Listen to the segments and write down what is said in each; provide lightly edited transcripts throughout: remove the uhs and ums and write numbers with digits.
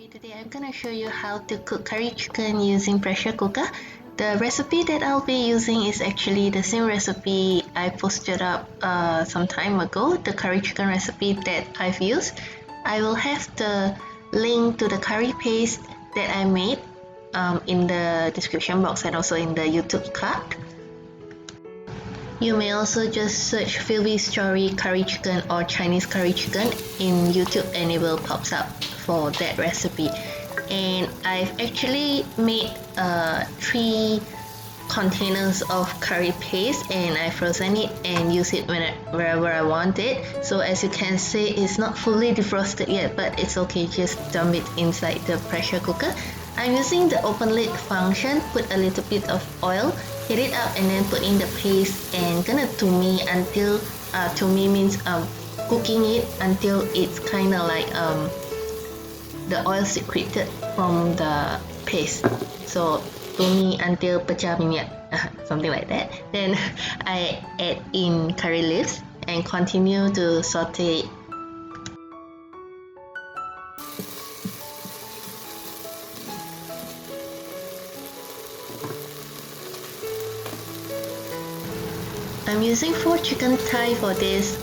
Today I'm gonna show you how to cook curry chicken using pressure cooker. The recipe that I'll be using is actually the same recipe I posted up some time ago, the curry chicken recipe that I've used. I will have the link to the curry paste that I made in the description box and also in the YouTube card. You may also just search Phoebe Story curry chicken or Chinese curry chicken in YouTube and it will pop up for that recipe. And I've actually made 3 containers of curry paste and I frozen it and use it wherever I want it. So as you can see, it's not fully defrosted yet, but it's okay, just dump it inside the pressure cooker. I'm using the open lid function. Put a little bit of oil, heat it up, and then put in the paste and gonna toumi until toumi means cooking it until it's kind of like the oil secreted from the paste. So toumi until pecah minyak, something like that. Then I add in curry leaves and continue to saute. I'm using 4 chicken thigh for this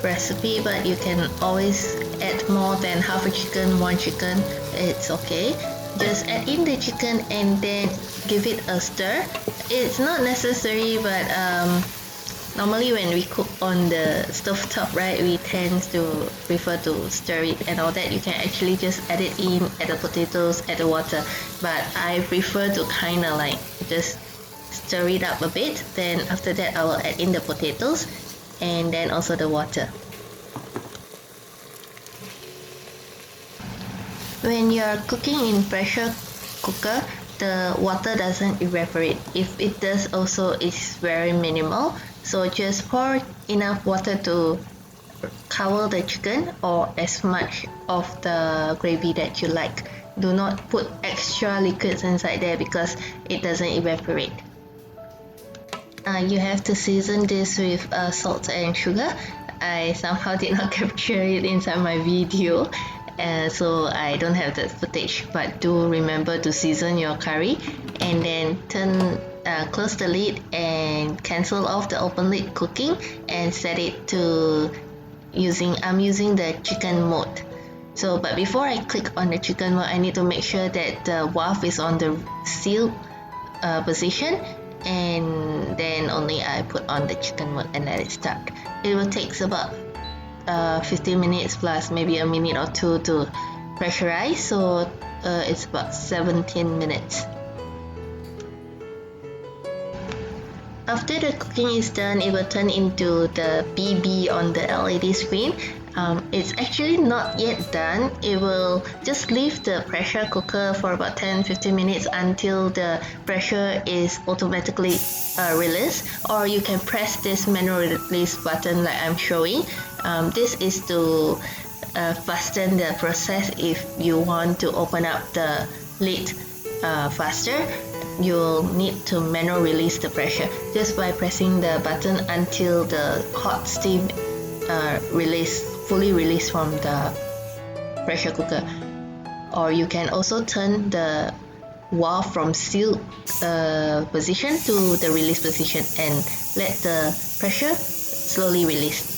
recipe, but you can always add more than half a chicken, 1 chicken, it's okay. Just add in the chicken and then give it a stir. It's not necessary, but normally when we cook on the stove top, right, we tend to prefer to stir it and all that. You can actually just add it in, add the potatoes, add the water, but I prefer to kind of like just stir it up a bit. Then after that I will add in the potatoes and then also the water. When you're cooking in pressure cooker, the water doesn't evaporate. If it does, also it's very minimal. So just pour enough water to cover the chicken or as much of the gravy that you like. Do not put extra liquids inside there because it doesn't evaporate. You have to season this with salt and sugar. I somehow did not capture it inside my video, so I don't have the footage, but do remember to season your curry and then close the lid and cancel off the open lid cooking and set it to I'm using the chicken mode. So but before I click on the chicken mode, I need to make sure that the valve is on the seal position, and then only I put on the chicken mode and let it start. It will take about 15 minutes plus maybe a minute or 2 to pressurize, so it's about 17 minutes. After the cooking is done, it will turn into the BB on the LED screen. It's actually not yet done. It will just leave the pressure cooker for about 10-15 minutes until the pressure is automatically released, or you can press this manual release button like I'm showing. This is to fasten the process. If you want to open up the lid faster, you'll need to manual release the pressure just by pressing the button until the hot steam fully released from the pressure cooker. Or you can also turn the valve from seal position to the release position and let the pressure slowly release.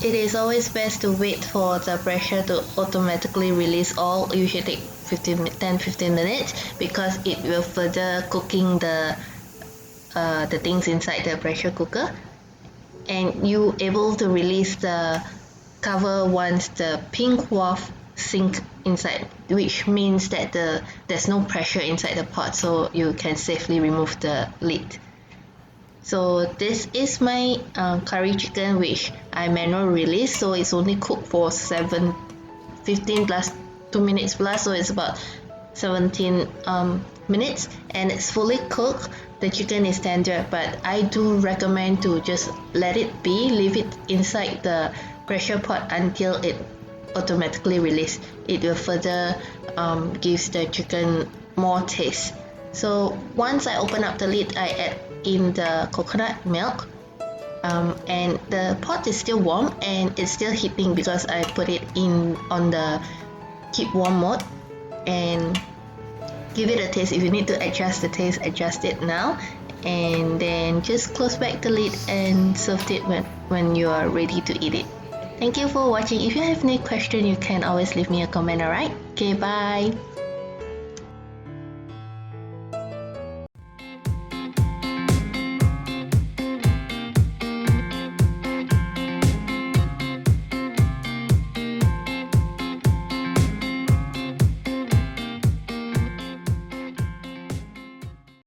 It is always best to wait for the pressure to automatically release all, usually take 10-15 minutes, because it will further cooking the things inside the pressure cooker, and you able to release the cover once the pink valve sink inside, which means that there's no pressure inside the pot, so you can safely remove the lid. So this is my curry chicken, which I manual release, so it's only cooked for 15 plus 2 minutes plus, so it's about 17 minutes, and it's fully cooked. The chicken is tender, but I do recommend to just let it be, leave it inside the pressure pot until it automatically release. It will further gives the chicken more taste. So once I open up the lid, I add in the coconut milk and the pot is still warm and it's still heating because I put it in on the keep warm mode. And give it a taste. If you need to adjust the taste, adjust it now, and then just close back the lid and serve it when you are ready to eat it. Thank you for watching. If you have any question, you can always leave me a comment. Alright, okay, bye.